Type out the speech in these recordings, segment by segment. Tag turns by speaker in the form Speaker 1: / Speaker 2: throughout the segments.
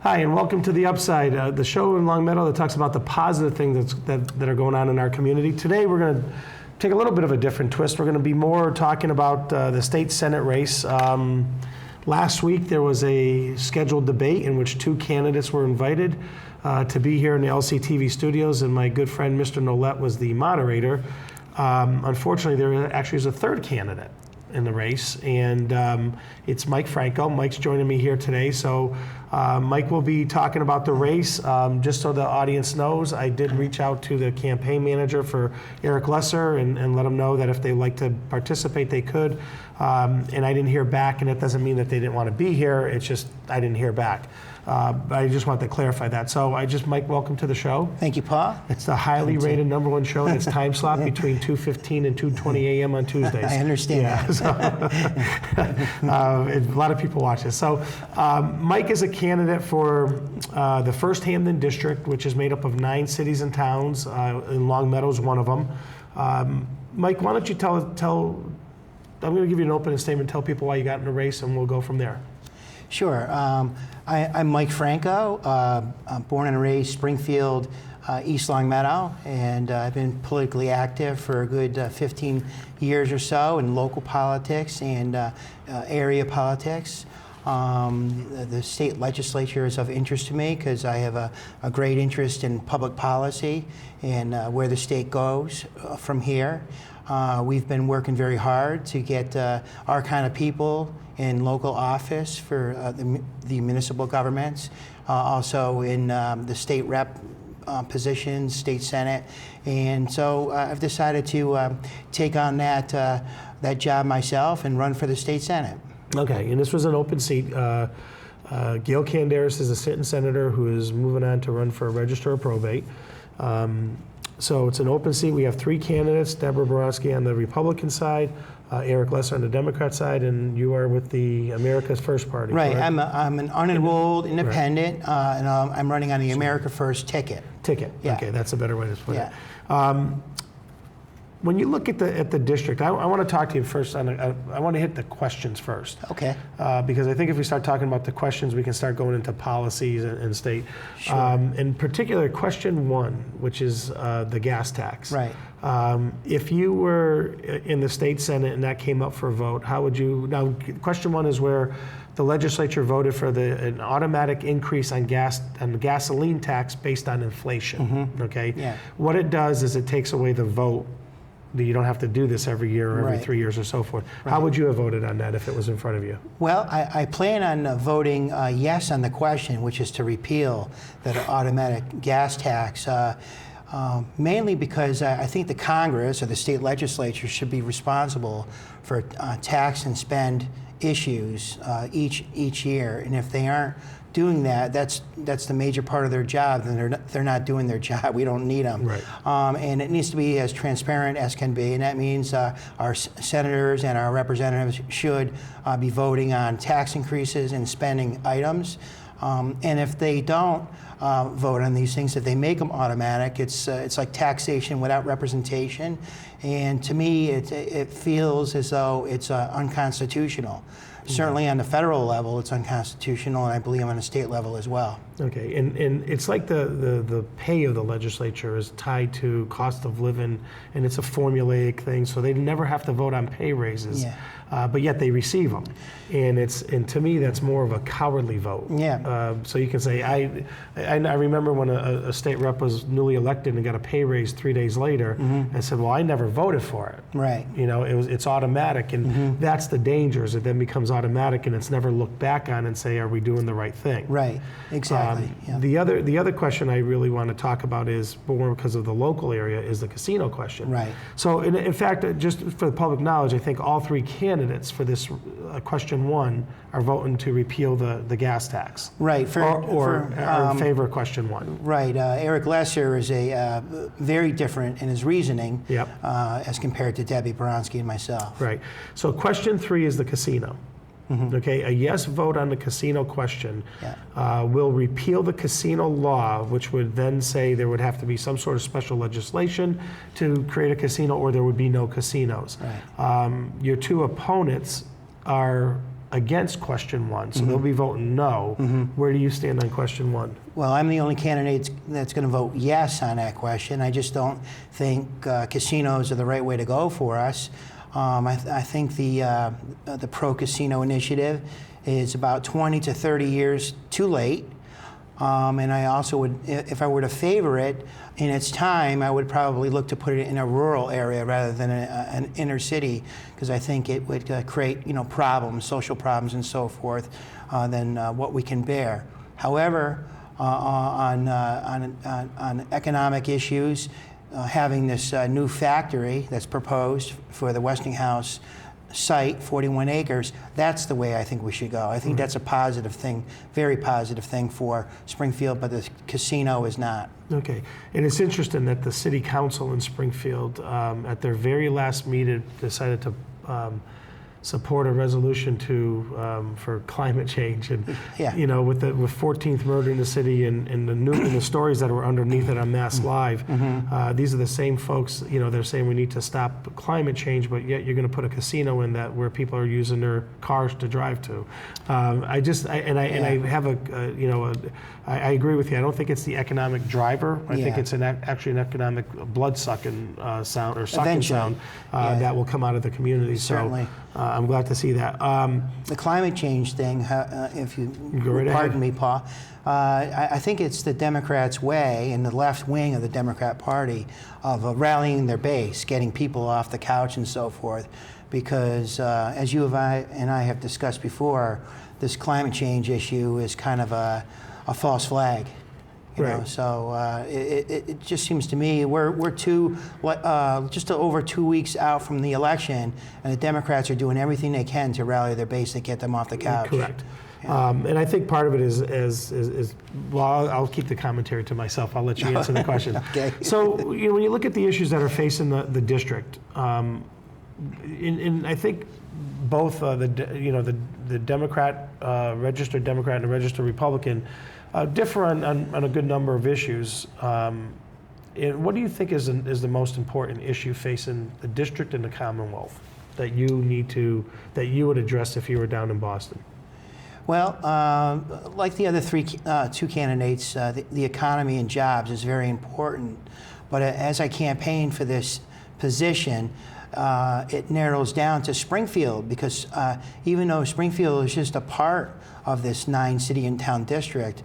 Speaker 1: Hi, and welcome to The Upside, the show in Long Meadow that talks about the positive things that are going on in our community. Today we're going to take a little bit of a different twist. We're going to be more talking about the state Senate race. Last week there was a scheduled debate in which two candidates were invited to be here in the LCTV studios, and my good friend Mr. Nolette was the moderator. Unfortunately, there actually is a third candidate in the race, and it's Mike Franco. Mike's joining me here today, so Mike will be talking about the race. Just so the audience knows, I did reach out to the campaign manager for Eric Lesser and let him know that if they'd like to participate, they could. And I didn't hear back, and it doesn't mean that they didn't want to be here, it's just I didn't hear back. But I just want to clarify that. So Mike, welcome to the show.
Speaker 2: Thank you, Paul.
Speaker 1: It's the highly rated #1 show in its time slot between 2:15 and 2:20 a.m. on Tuesdays.
Speaker 2: I understand that.
Speaker 1: So, a lot of people watch this. So Mike is a candidate for the 1st Hamden District, which is made up of 9 cities and towns, and Long Meadow is one of them. Mike, why don't you tell, I'm going to give you an opening statement, tell people why you got in the race, and we'll go from there.
Speaker 2: Sure. I'm Mike Franco, born and raised Springfield, East Long Meadow, and I've been politically active for a good 15 years or so in local politics and area politics. The state legislature is of interest to me because I have a great interest in public policy and where the state goes from here. We've been working very hard to get our kind of people in local office for the municipal governments, also in the state rep positions, state senate, and so I've decided to take on that job myself and run for the state senate. Okay,
Speaker 1: and this was an open seat. Gail Candaris is a sitting senator who is moving on to run for a register of probate. So it's an open seat. We have 3 candidates, Deborah Borowski on the Republican side, Eric Lesser on the Democrat side, and you are with the America's First Party.
Speaker 2: Right,
Speaker 1: correct?
Speaker 2: I'm an unenrolled independent, right. And I'm running on the America First ticket.
Speaker 1: Yeah. Okay, that's a better way to put it. When you look at the district, I want to talk to you first. I want to hit the questions first.
Speaker 2: Okay.
Speaker 1: Because I think if we start talking about the questions, we can start going into policies and state.
Speaker 2: Sure.
Speaker 1: In particular, question 1, which is the gas tax.
Speaker 2: Right.
Speaker 1: If you were in the state senate and that came up for a vote, how would you? Now, question 1 is where the legislature voted for an automatic increase on the gasoline tax based on inflation.
Speaker 2: Mm-hmm.
Speaker 1: Okay.
Speaker 2: Yeah.
Speaker 1: What it does is it takes away the vote. You don't have to do this every year or every
Speaker 2: right.
Speaker 1: 3 years or so forth.
Speaker 2: Right.
Speaker 1: How would you have voted on that if it was in front of you?
Speaker 2: Well, I plan on voting yes on the question, which is to repeal that automatic gas tax, mainly because I think the Congress or the state legislature should be responsible for tax and spend issues each year, and if they aren't doing that, that's the major part of their job, then they're not doing their job. We don't need them.
Speaker 1: Right.
Speaker 2: And it needs to be as transparent as can be, and that means our senators and our representatives should be voting on tax increases and spending items. And if they don't vote on these things, if they make them automatic, it's like taxation without representation. And to me, it feels as though it's unconstitutional. Certainly on the federal level, it's unconstitutional, and I believe on the state level as well.
Speaker 1: Okay, and it's like the pay of the legislature is tied to cost of living, and it's a formulaic thing, so they never have to vote on pay raises, but yet they receive them. And to me, that's more of a cowardly vote.
Speaker 2: Yeah.
Speaker 1: So you can say, I remember when a state rep was newly elected and got a pay raise 3 days later, and said, well, I never voted for it.
Speaker 2: Right.
Speaker 1: You know, it's automatic, and that's the danger, is it then becomes automatic, and it's never looked back on and say, are we doing the right thing?
Speaker 2: Right, exactly. Yeah.
Speaker 1: The other question I really want to talk about is, more because of the local area, is the casino question.
Speaker 2: Right.
Speaker 1: So in fact, just for the public knowledge, I think all 3 candidates for this question 1 are voting to repeal the gas tax.
Speaker 2: Right.
Speaker 1: Or in favor of question 1.
Speaker 2: Right. Eric Lesser is very different in his reasoning.
Speaker 1: Yep.
Speaker 2: As compared to Debbie Borowski and myself.
Speaker 1: Right. So question 3 is the casino. Mm-hmm. Okay, a yes vote on the casino question will repeal the casino law, which would then say there would have to be some sort of special legislation to create a casino, or there would be no casinos.
Speaker 2: Right.
Speaker 1: Your 2 opponents are against question 1, so they'll be voting no. Where do you stand on question 1?
Speaker 2: Well, I'm the only candidate that's going to vote yes on that question. I just don't think casinos are the right way to go for us. I think the pro-casino initiative is about 20 to 30 years too late. And I also would, if I were to favor it in its time, I would probably look to put it in a rural area rather than an inner city, because I think it would create, problems, social problems, and so forth, than what we can bear. However, on economic issues, having this new factory that's proposed for the Westinghouse site, 41 acres, that's the way I think we should go. I think that's a positive thing, very positive thing for Springfield, but the casino is not.
Speaker 1: Okay, and it's interesting that the city council in Springfield, at their very last meeting, decided to support a resolution for climate change, and with 14th murder in the city and the stories that were underneath it on Mass Live, these are the same folks. They're saying we need to stop climate change, but yet you're going to put a casino in that where people are using their cars to drive to. I agree with you. I don't think it's the economic driver. I think it's actually an economic blood sucking sound or sucking sound that will come out of the community.
Speaker 2: Certainly.
Speaker 1: So I'm glad to see that.
Speaker 2: The climate change thing, if you
Speaker 1: right
Speaker 2: pardon me, Paul, I think it's the Democrats' way, and the left wing of the Democrat Party, of rallying their base, getting people off the couch and so forth. Because as you and I have discussed before, this climate change issue is kind of a false flag. So it just seems to me we're just over 2 weeks out from the election, and the Democrats are doing everything they can to rally their base to get them off the couch.
Speaker 1: Correct. And I think part of it is well, I'll keep the commentary to myself. I'll let you answer the question.
Speaker 2: Okay.
Speaker 1: So when you look at the issues that are facing the district, I think both the Democrat, registered Democrat, and the registered Republican differ on a good number of issues. And what do you think is the most important issue facing the district and the Commonwealth that you would address if you were down in Boston?
Speaker 2: Well, like the other two candidates, the economy and jobs is very important. But as I campaign for this position, it narrows down to Springfield, because even though Springfield is just a part of this 9-city and town district,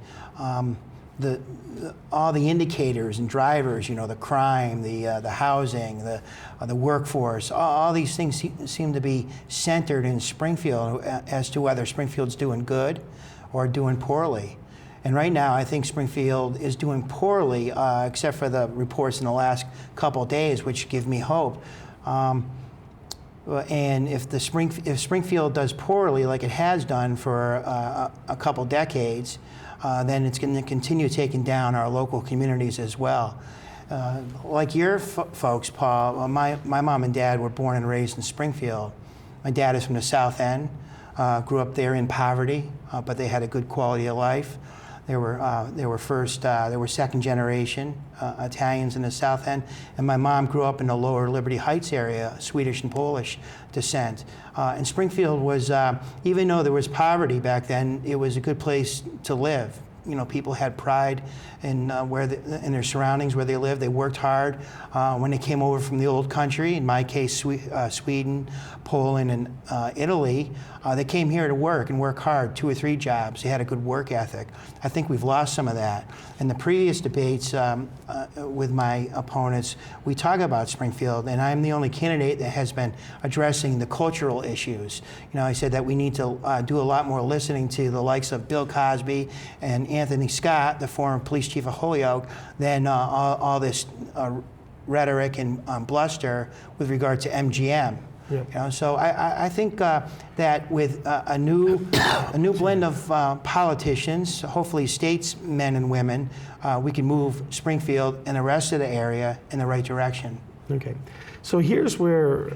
Speaker 2: all the indicators and drivers, the crime, the housing, the workforce, all these things seem to be centered in Springfield as to whether Springfield's doing good or doing poorly. And right now, I think Springfield is doing poorly, except for the reports in the last couple of days, which give me hope. And if Springfield does poorly, like it has done for a couple decades, then it's going to continue taking down our local communities as well. Like your folks, Paul, my mom and dad were born and raised in Springfield. My dad is from the South End, grew up there in poverty, but they had a good quality of life. They were second generation Italians in the South End, and my mom grew up in the lower Liberty Heights area, Swedish and Polish descent. And Springfield was, even though there was poverty back then, it was a good place to live. People had pride in in their surroundings where they lived. They worked hard. When they came over from the old country, in my case, Sweden, Poland, and Italy, they came here to work and work hard, 2 or 3 jobs. They had a good work ethic. I think we've lost some of that. In the previous debates with my opponents, we talk about Springfield, and I'm the only candidate that has been addressing the cultural issues. I said that we need to do a lot more listening to the likes of Bill Cosby and Anthony Scott, the former police chief of Holyoke, than all this rhetoric and bluster with regard to MGM. Yeah. So I think that with a new blend of politicians, hopefully statesmen and women, we can move Springfield and the rest of the area in the right direction.
Speaker 1: Okay. So here's where,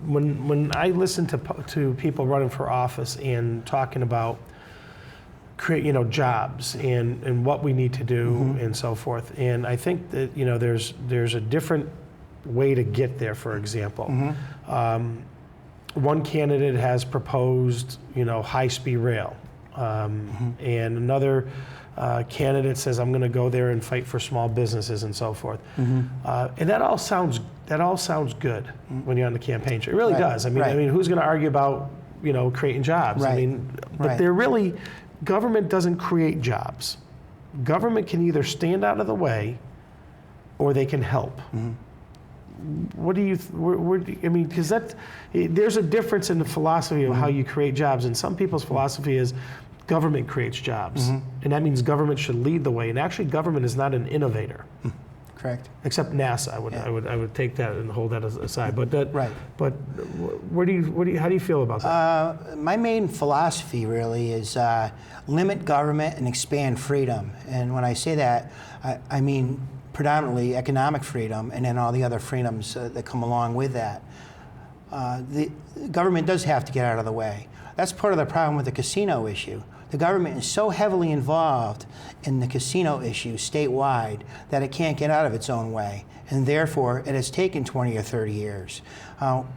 Speaker 1: when I listen to people running for office and talking about create jobs and what we need to do and so forth, and I think that there's a different way to get there. For example, one candidate has proposed, high-speed rail, and another candidate says, I'm going to go there and fight for small businesses and so forth. And that all sounds good when you're on the campaign trail. It really does. I mean, who's going to argue about creating jobs? I mean, but they're really, government doesn't create jobs. Government can either stand out of the way, or they can help. What do you? I mean, because there's a difference in the philosophy of how you create jobs, and some people's philosophy is government creates jobs, and that means government should lead the way. And actually, government is not an innovator.
Speaker 2: Correct.
Speaker 1: Except NASA, I would take that and hold that aside. But But how do you feel about that?
Speaker 2: My main philosophy really is limit government and expand freedom. And when I say that, I mean predominantly economic freedom, and then all the other freedoms that come along with that. The government does have to get out of the way. That's part of the problem with the casino issue. The government is so heavily involved in the casino issue statewide that it can't get out of its own way, and therefore it has taken 20 or 30 years.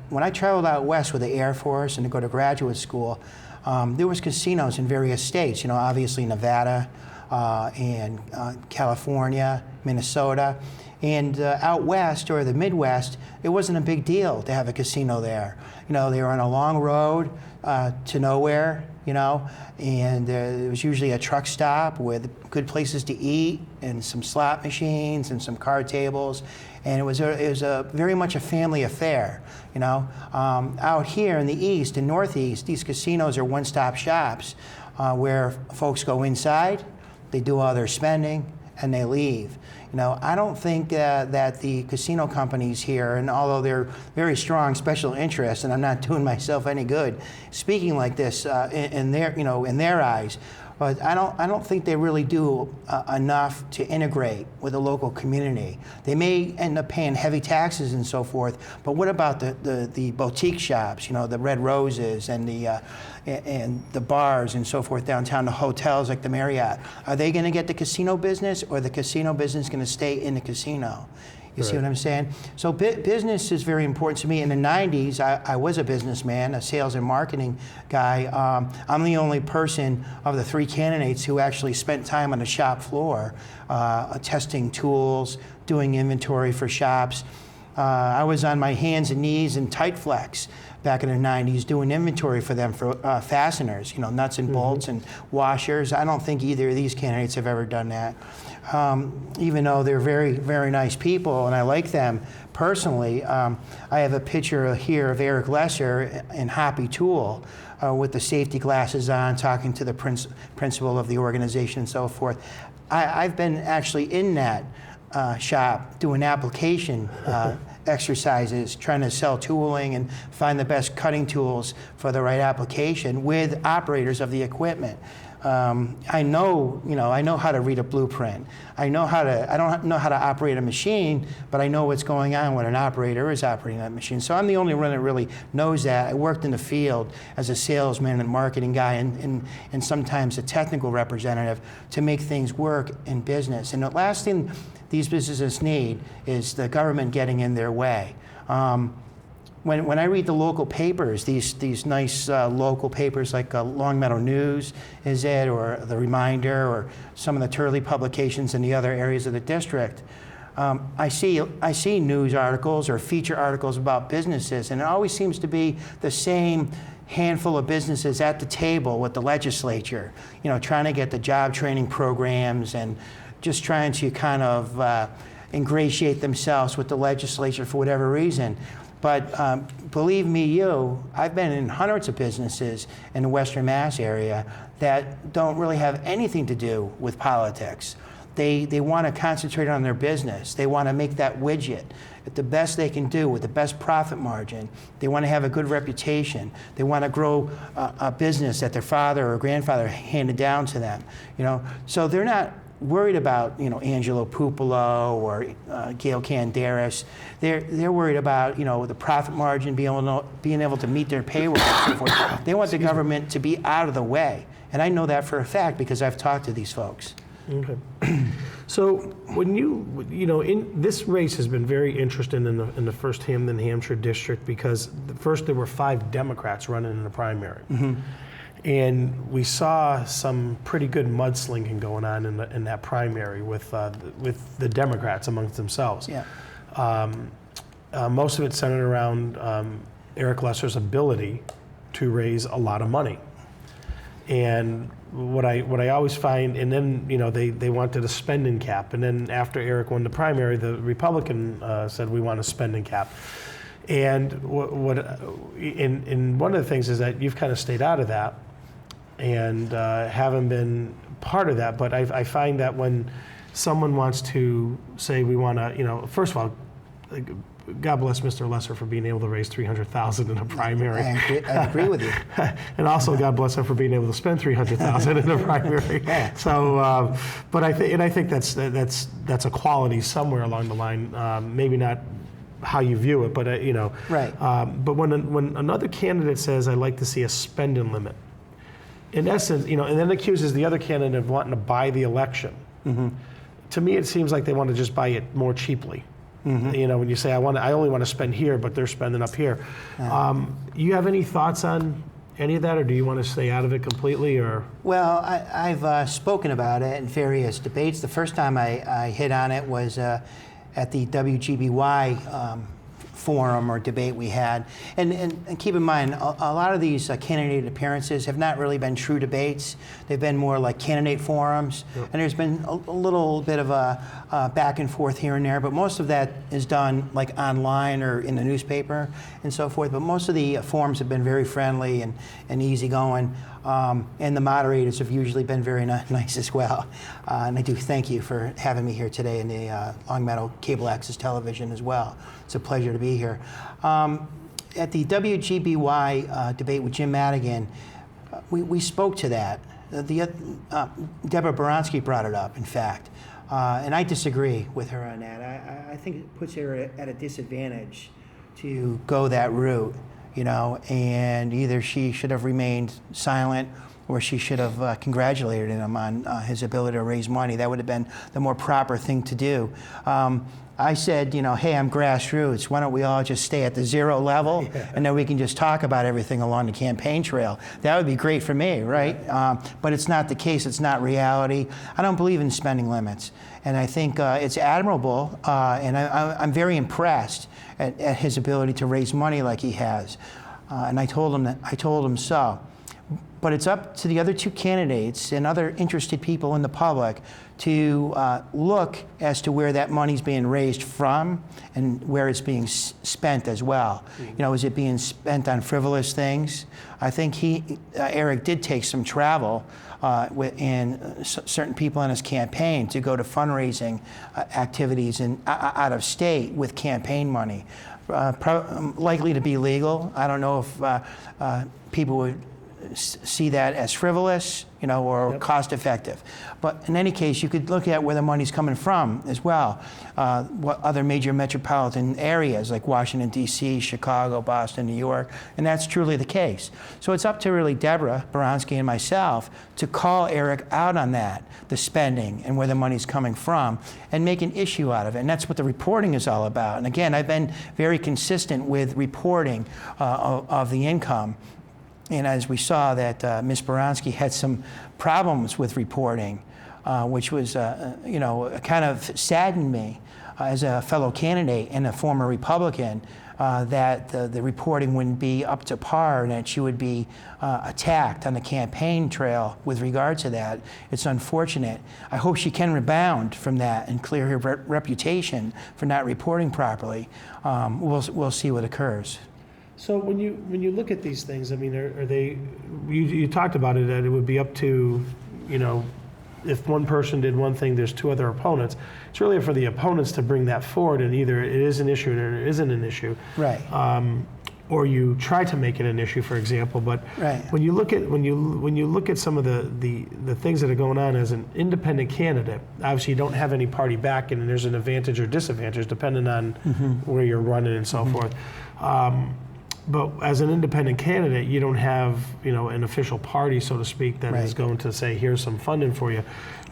Speaker 2: When I traveled out west with the Air Force and to go to graduate school, there was casinos in various states, obviously Nevada and California, Minnesota. And out west or the Midwest, it wasn't a big deal to have a casino there. They were on a long road to nowhere, and there was usually a truck stop with good places to eat and some slot machines and some card tables. And it was very much a family affair, Out here in the East and Northeast, these casinos are one-stop shops where folks go inside, they do all their spending, and they leave. I don't think that the casino companies here, and although they're very strong special interests, and I'm not doing myself any good speaking like this in their eyes, but I don't think they really do enough to integrate with the local community. They may end up paying heavy taxes and so forth, but what about the boutique shops? The Red Roses and the bars and so forth downtown, the hotels like the Marriott. Are they going to get the casino business, or the casino business going to stay in the casino? You see what I'm saying? So business is very important to me. In the 90s, I was a businessman, a sales and marketing guy. I'm the only person of the three candidates who actually spent time on the shop floor, testing tools, doing inventory for shops. I was on my hands and knees in Tightflex back in the 90s doing inventory for them for fasteners, nuts and bolts and washers. I don't think either of these candidates have ever done that. Even though they're very, very nice people and I like them personally. I have a picture here of Eric Lesser in Hoppy Tool with the safety glasses on, talking to the principal of the organization and so forth. I've been actually in that shop doing application exercises, trying to sell tooling and find the best cutting tools for the right application with operators of the equipment. I know how to read a blueprint. I don't know how to operate a machine, but I know what's going on when an operator is operating that machine. So I'm the only one that really knows that. I worked in the field as a salesman and marketing guy and sometimes a technical representative to make things work in business. And the last thing these businesses need is the government getting in their way. When I read the local papers, these nice local papers like Longmeadow News, is it, or The Reminder, or some of the Turley publications in the other areas of the district, I see news articles or feature articles about businesses, and it always seems to be the same handful of businesses at the table with the legislature, trying to get the job training programs and just trying to kind of ingratiate themselves with the legislature for whatever reason. But believe me, I've been in hundreds of businesses in the Western Mass area that don't really have anything to do with politics. They want to concentrate on their business. They want to make that widget at the best they can do with the best profit margin. They want to have a good reputation. They want to grow a business that their father or grandfather handed down to them. So they're not worried about Angelo Pupolo or Gail Canderas. They're worried about the profit margin, being able to meet their payroll and so forth. They want the government to be out of the way, and I know that for a fact because I've talked to these folks.
Speaker 1: Okay. So when in this race has been very interesting in the first Hamden, Hampshire district, because first there were 5 Democrats running in the primary. And we saw some pretty good mudslinging going on in that primary with the Democrats amongst themselves.
Speaker 2: Yeah.
Speaker 1: Most of it centered around Eric Lesser's ability to raise a lot of money. And what I always find, and then they wanted a spending cap, and then after Eric won the primary, the Republican said we want a spending cap. And and one of the things is that you've kind of stayed out of that, and haven't been part of that. But I find that when someone wants to say we want to, first of all, God bless Mr. Lesser for being able to raise $300,000 in a primary.
Speaker 2: I agree with you.
Speaker 1: And also, God bless him for being able to spend $300,000 in a primary.
Speaker 2: Yeah.
Speaker 1: So, but I think that's a quality somewhere along the line. Maybe not how you view it, but
Speaker 2: Right.
Speaker 1: But when another candidate says, "I'd like to see a spending limit," in essence, and then accuses the other candidate of wanting to buy the election. To me, it seems like they want to just buy it more cheaply. When you say I only want to spend here, but they're spending up here. You have any thoughts on any of that, or do you want to stay out of it completely? Or
Speaker 2: Well, I've spoken about it in various debates. The first time I hit on it was at the WGBY forum or debate we had. And keep in mind, a lot of these candidate appearances have not really been true debates. They've been more like candidate forums. Yep. And there's been a little bit of a back and forth here and there, but most of that is done like online or in the newspaper and so forth. But most of the forums have been very friendly and easygoing. And the moderators have usually been very nice as well. And I do thank you for having me here today in the Longmeadow Cable Access Television as well. It's a pleasure to be here. At the WGBY debate with Jim Madigan, we spoke to that. Deborah Boronsky brought it up, in fact. And I disagree with her on that. I think it puts her at a disadvantage to go that route. And either she should have remained silent or she should have congratulated him on his ability to raise money. That would have been the more proper thing to do. I said, hey, I'm grassroots. Why don't we all just stay at the 0 level, and then we can just talk about everything along the campaign trail. That would be great for me, right? But it's not the case. It's not reality. I don't believe in spending limits. And I think it's admirable, and I'm very impressed at his ability to raise money like he has. And I told him so. But it's up to the other 2 candidates and other interested people in the public to look as to where that money's being raised from and where it's being spent as well. Is it being spent on frivolous things? I think Eric did take some travel and certain people in his campaign to go to fundraising activities out of state with campaign money. Likely to be legal. I don't know if people would see that as frivolous, or cost effective. But in any case, you could look at where the money's coming from as well. What other major metropolitan areas like Washington, D.C., Chicago, Boston, New York, and that's truly the case. So it's up to really Deborah Boronsky and myself to call Eric out on that, the spending and where the money's coming from, and make an issue out of it. And that's what the reporting is all about. And again, I've been very consistent with reporting of the income. And as we saw that Ms. Boronsky had some problems with reporting, which was, kind of saddened me as a fellow candidate and a former Republican, that the reporting wouldn't be up to par and that she would be attacked on the campaign trail with regard to that. It's unfortunate. I hope she can rebound from that and clear her reputation for not reporting properly. We'll see what occurs.
Speaker 1: So when you look at these things, I mean, are they? You talked about it that it would be up to, if one person did one thing, there's 2 other opponents. It's really for the opponents to bring that forward, and either it is an issue or it isn't an issue.
Speaker 2: Right.
Speaker 1: Or you try to make it an issue, for example. But
Speaker 2: right.
Speaker 1: when you look at some of the things that are going on as an independent candidate, obviously you don't have any party backing, and there's an advantage or disadvantage depending on where you're running and so forth. But as an independent candidate, you don't have, an official party, so to speak, that is
Speaker 2: Right.
Speaker 1: going to say, here's some funding for you.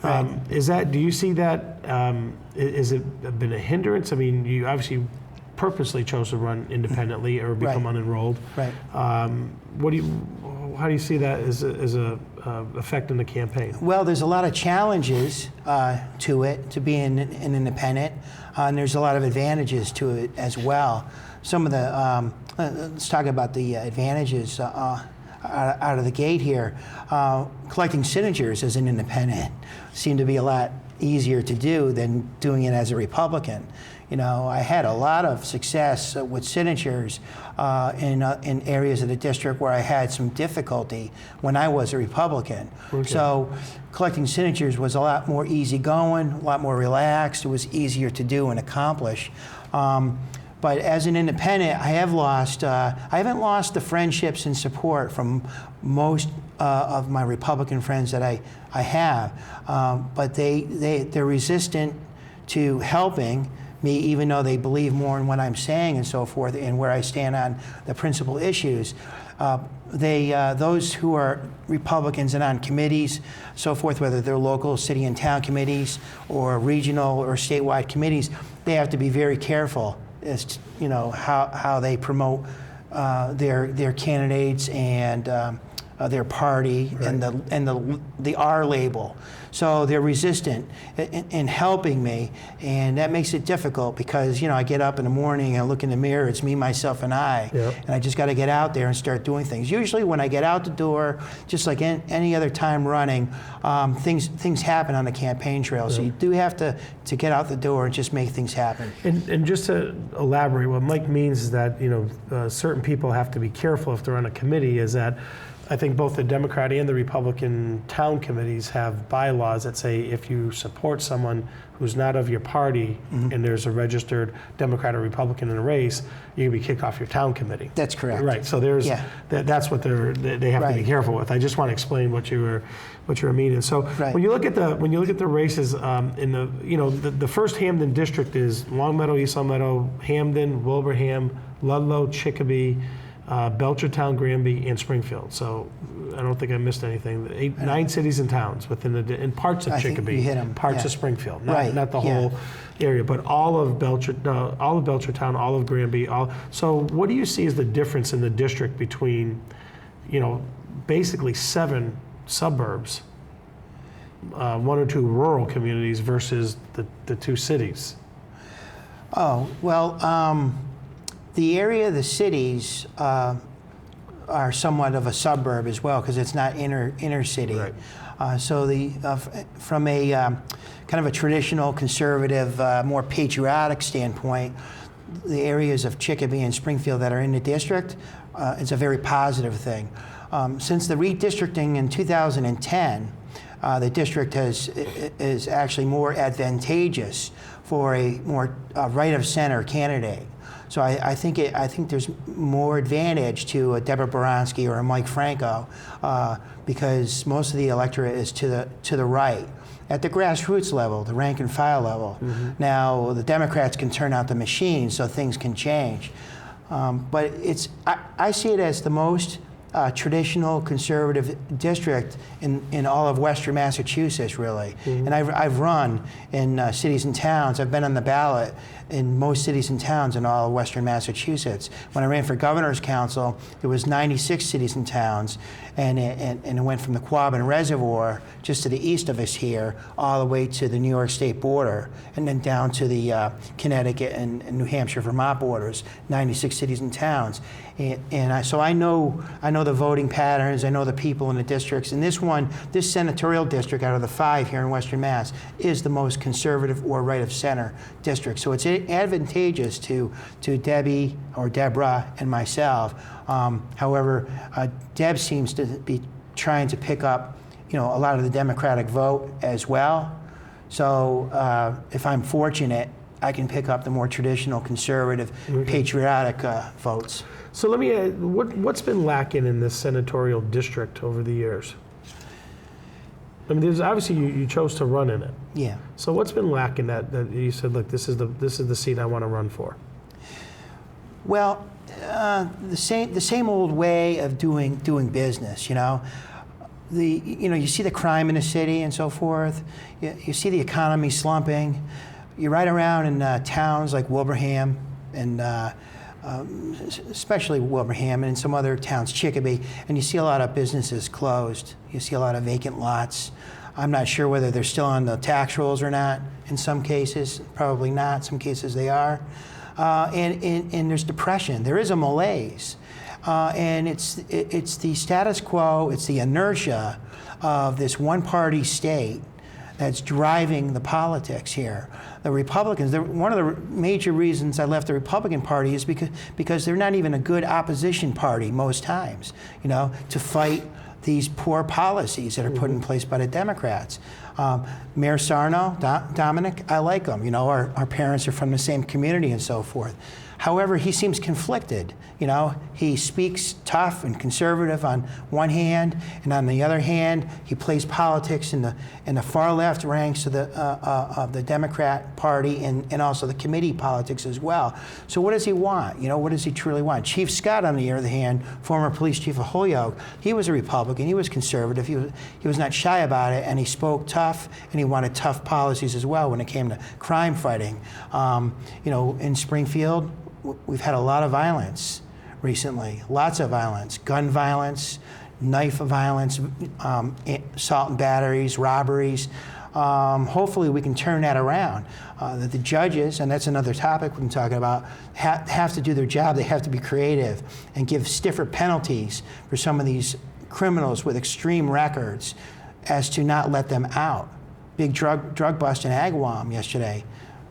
Speaker 2: Right.
Speaker 1: Do you see that, is it been a hindrance? I mean, you obviously purposely chose to run independently or become
Speaker 2: Right.
Speaker 1: unenrolled.
Speaker 2: Right.
Speaker 1: How do you see that as a effect in the campaign?
Speaker 2: Well, there's a lot of challenges to it, to being an independent, and there's a lot of advantages to it as well. Some of the, let's talk about the advantages out of the gate here. Collecting signatures as an independent seemed to be a lot easier to do than doing it as a Republican. I had a lot of success with signatures in areas of the district where I had some difficulty when I was a Republican.
Speaker 1: Okay.
Speaker 2: So collecting signatures was a lot more easygoing, a lot more relaxed. It was easier to do and accomplish. But as an independent, I haven't lost the friendships and support from most of my Republican friends that I have. But they're resistant to helping me, even though they believe more in what I'm saying and so forth, and where I stand on the principal issues. Those who are Republicans and on committees, so forth, whether they're local, city and town committees, or regional or statewide committees, they have to be very careful as to, how they promote their candidates and their party.
Speaker 1: Right.
Speaker 2: and the R label. So they're resistant in helping me, and that makes it difficult because I get up in the morning and I look in the mirror. It's me, myself, and I,
Speaker 1: Yep.
Speaker 2: and I just got to get out there and start doing things. Usually, when I get out the door, just like any other time running, things happen on the campaign trail. So you do have to get out the door and just make things happen.
Speaker 1: And just to elaborate, what Mike means is that certain people have to be careful if they're on a committee. Is that I think both the Democrat and the Republican town committees have bylaws that say if you support someone who's not of your party and there's a registered Democrat or Republican in a race, you can be kicked off your town committee.
Speaker 2: That's correct.
Speaker 1: Right. So there's that's what they have to be
Speaker 2: Right.
Speaker 1: careful with. I just want to explain what you were meaning. So
Speaker 2: Right.
Speaker 1: when you look at the races in the first Hampden district is Longmeadow, East Longmeadow, Hampden, Wilbraham, Ludlow, Chicopee, Belchertown, Granby, and Springfield. So I don't think I missed anything. 9 cities and towns within in parts of
Speaker 2: I think
Speaker 1: Chicopee,
Speaker 2: you hit 'em,
Speaker 1: parts
Speaker 2: yeah.
Speaker 1: of Springfield,
Speaker 2: Right,
Speaker 1: not the
Speaker 2: yeah.
Speaker 1: whole area, but all of Belchertown, all of Granby. So what do you see as the difference in the district between, basically 7 suburbs, 1 or 2 rural communities versus the 2 cities?
Speaker 2: Oh, well, the area of the cities are somewhat of a suburb as well because it's not inner city.
Speaker 1: Right.
Speaker 2: So from a kind of a traditional, conservative, more patriotic standpoint, the areas of Chicopee and Springfield that are in the district, it's a very positive thing. Since the redistricting in 2010, the district is actually more advantageous for a more right of center candidate. So I think there's more advantage to a Deborah Boronsky or a Mike Franco because most of the electorate is to the right. At the grassroots level, the rank and file level. Mm-hmm. Now the Democrats can turn out the machine, so things can change. But I see it as the most traditional conservative district in all of Western Massachusetts, really. Mm-hmm. And I've run in cities and towns. I've been on the ballot in most cities and towns in all of Western Massachusetts. When I ran for governor's council, there was 96 cities and towns, and it went from the Quabbin Reservoir, just to the east of us here, all the way to the New York State border, and then down to the Connecticut and New Hampshire, Vermont borders, 96 cities and towns. So I know the voting patterns, I know the people in the districts, and this senatorial district out of the 5 here in Western Mass is the most conservative or right of center district. So it's advantageous to Debbie or Deborah and myself. However, Deb seems to be trying to pick up, a lot of the Democratic vote as well. So if I'm fortunate, I can pick up the more traditional, conservative, patriotic votes.
Speaker 1: So let me ask, what's been lacking in this senatorial district over the years? I mean, there's obviously you chose to run in it.
Speaker 2: Yeah.
Speaker 1: So what's been lacking that you said, look, this is the seat I want to run for?
Speaker 2: Well, the same old way of doing business. You see the crime in the city and so forth. You see the economy slumping. You ride around in towns like Wilbraham and especially Wilbraham and in some other towns, Chicopee, and you see a lot of businesses closed. You see a lot of vacant lots. I'm not sure whether they're still on the tax rolls or not. In some cases, probably not. Some cases they are. And there's depression. There is a malaise. And it's the status quo, it's the inertia of this one-party state that's driving the politics here. The Republicans, one of the major reasons I left the Republican Party is because they're not even a good opposition party most times, to fight these poor policies that are put in place by the Democrats. Mayor Sarno, Dominic, I like him. Our parents are from the same community and so forth. However, he seems conflicted. He speaks tough and conservative on one hand, and on the other hand, he plays politics in the far left ranks of the Democrat Party and also the committee politics as well. So what does he want? What does he truly want? Chief Scott, on the other hand, former police chief of Holyoke, he was a Republican. He was conservative. He was not shy about it, and he spoke tough, and he wanted tough policies as well when it came to crime fighting. In Springfield, we've had a lot of violence recently, lots of violence, gun violence, knife violence, assault and batteries, robberies. Hopefully we can turn that around. The judges, and that's another topic we've been talking about, have to do their job. They have to be creative and give stiffer penalties for some of these criminals with extreme records as to not let them out. Big drug bust in Agawam yesterday.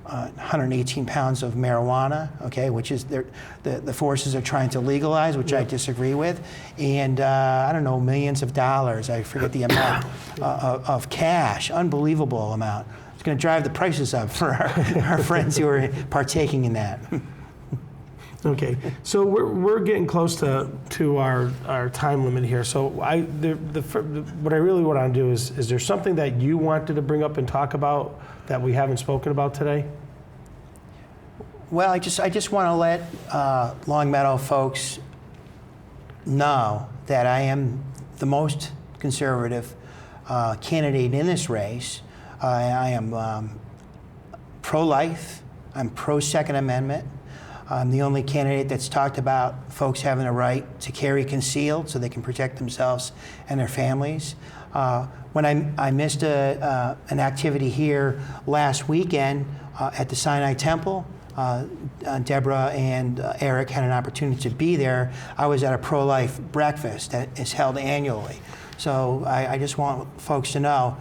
Speaker 2: 118 pounds of marijuana, which is the forces are trying to legalize, which I disagree with, and I don't know, millions of dollars, I forget the amount, of cash, unbelievable amount. It's going to drive the prices up for our friends who are partaking in that.
Speaker 1: Okay, so we're getting close to our time limit here. So what I really want to do is there something that you wanted to bring up and talk about that we haven't spoken about today?
Speaker 2: Well, I just want to let Longmeadow folks know that I am the most conservative candidate in this race. I am pro-life. I'm pro-Second Amendment. I'm the only candidate that's talked about folks having a right to carry concealed so they can protect themselves and their families. When I missed an activity here last weekend at the Sinai Temple, Deborah and Eric had an opportunity to be there. I was at a pro-life breakfast that is held annually. So I just want folks to know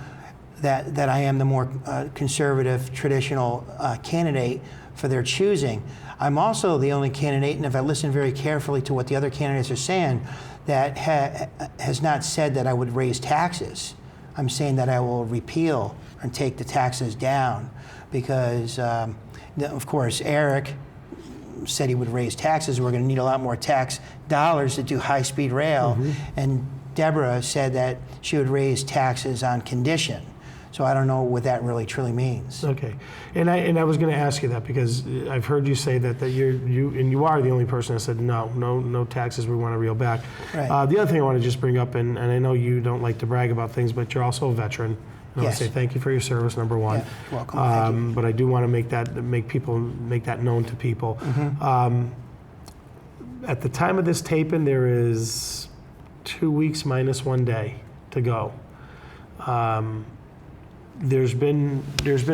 Speaker 2: that I am the more conservative, traditional candidate for their choosing. I'm also the only candidate, and if I listen very carefully to what the other candidates are saying, that has not said that I would raise taxes. I'm saying that I will repeal and take the taxes down because, of course, Eric said he would raise taxes. We're going to need a lot more tax dollars to do high-speed rail. Mm-hmm. And Deborah said that she would raise taxes on condition. So I don't know what that really truly means. Okay,
Speaker 1: and I was going to ask you that because I've heard you say that you are the only person that said no taxes, we want to reel back.
Speaker 2: Right.
Speaker 1: The other thing I want to just bring up, and I know you don't like to brag about things, but you're also a veteran. I want to say thank you for your service, number one.
Speaker 2: Yeah, you're welcome. Thank you.
Speaker 1: But I do want to make that known to people.
Speaker 2: Mm-hmm.
Speaker 1: At the time of this taping, there is 2 weeks minus 1 day to go. There's been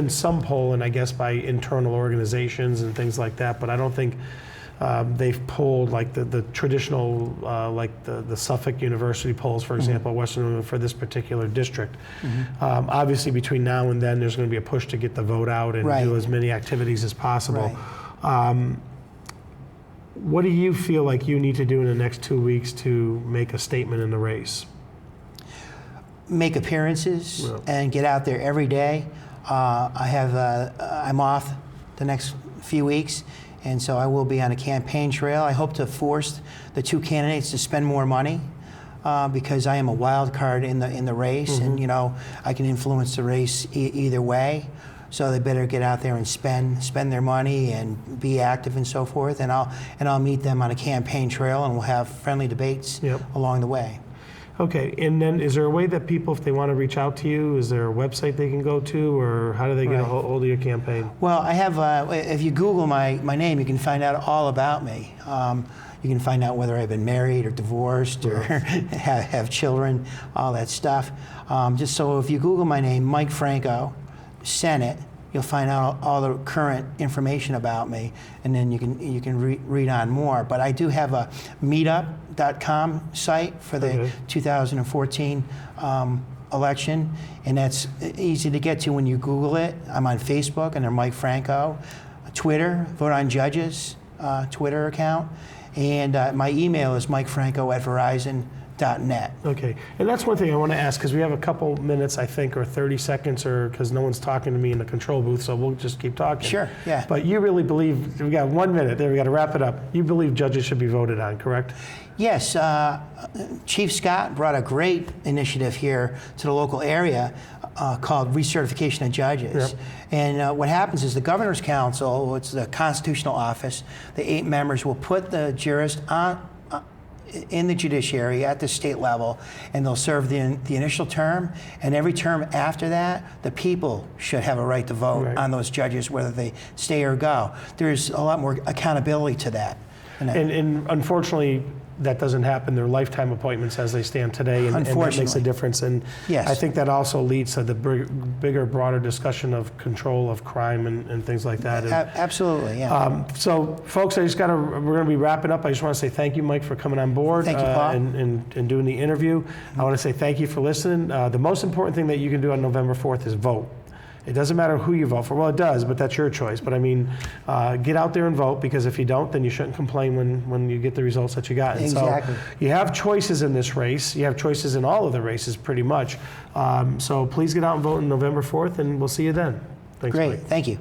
Speaker 1: some polling, I guess, by internal organizations and things like that, but I don't think they've polled like the traditional, like the Suffolk University polls, for example, Western New England for this particular district. Mm-hmm. Obviously, between now and then, there's going to be a push to get the vote out and do as many activities as possible. Right. What do you feel like you need to do in the next 2 weeks to make a statement in the race?
Speaker 2: Make appearances and get out there every day. I'm off the next few weeks, and so I will be on a campaign trail. I hope to force the two candidates to spend more money because I am a wild card in the race, and I can influence the race either way. So they better get out there and spend their money and be active and so forth. And I'll meet them on a campaign trail, and we'll have friendly debates along the way.
Speaker 1: Okay, and then is there a way that people, if they want to reach out to you, is there a website they can go to, or how do they get a hold of your campaign?
Speaker 2: Well, I have, if you Google my name, you can find out all about me. You can find out whether I've been married or divorced or have children, all that stuff. Just so if you Google my name, Mike Franco, Senate, you'll find out all the current information about me, and then you can read on more. But I do have a meetup.com site for the 2014 election, and that's easy to get to when you Google it. I'm on Facebook under Mike Franco, Twitter, Vote on Judges Twitter account, and my email is mikefranco@verizon.net.
Speaker 1: Okay, and that's one thing I want to ask, because we have a couple minutes, I think, or 30 seconds, or because no one's talking to me in the control booth, so we'll just keep talking.
Speaker 2: Sure, yeah.
Speaker 1: But you really believe, we got 1 minute there, we got to wrap it up. You believe judges should be voted on, correct?
Speaker 2: Yes, Chief Scott brought a great initiative here to the local area called recertification of judges.
Speaker 1: Yep.
Speaker 2: And what happens is the Governor's Council, which is the constitutional office, the 8 members will put the jurist in the judiciary at the state level, and they'll serve the initial term, and every term after that, the people should have a right to vote on those judges, whether they stay or go. There's a lot more accountability to that.
Speaker 1: And unfortunately, that doesn't happen. They're lifetime appointments as they stand today, and that makes a difference. And I think that also leads to the bigger, broader discussion of control of crime and things like that. And,
Speaker 2: absolutely, yeah.
Speaker 1: so, folks, we're going to be wrapping up. I just want to say thank you, Mike, for coming on board.
Speaker 2: Thank you, Paul.
Speaker 1: And doing the interview. I want to say thank you for listening. The most important thing that you can do on November 4th is vote. It doesn't matter who you vote for. Well, it does, but that's your choice. But I mean, get out there and vote, because if you don't, then you shouldn't complain when you get the results that you got. And
Speaker 2: exactly.
Speaker 1: So you have choices in this race. You have choices in all of the races, pretty much. So please get out and vote on November 4th, and we'll see you then. Thanks,
Speaker 2: Great.
Speaker 1: Mike.
Speaker 2: Thank you.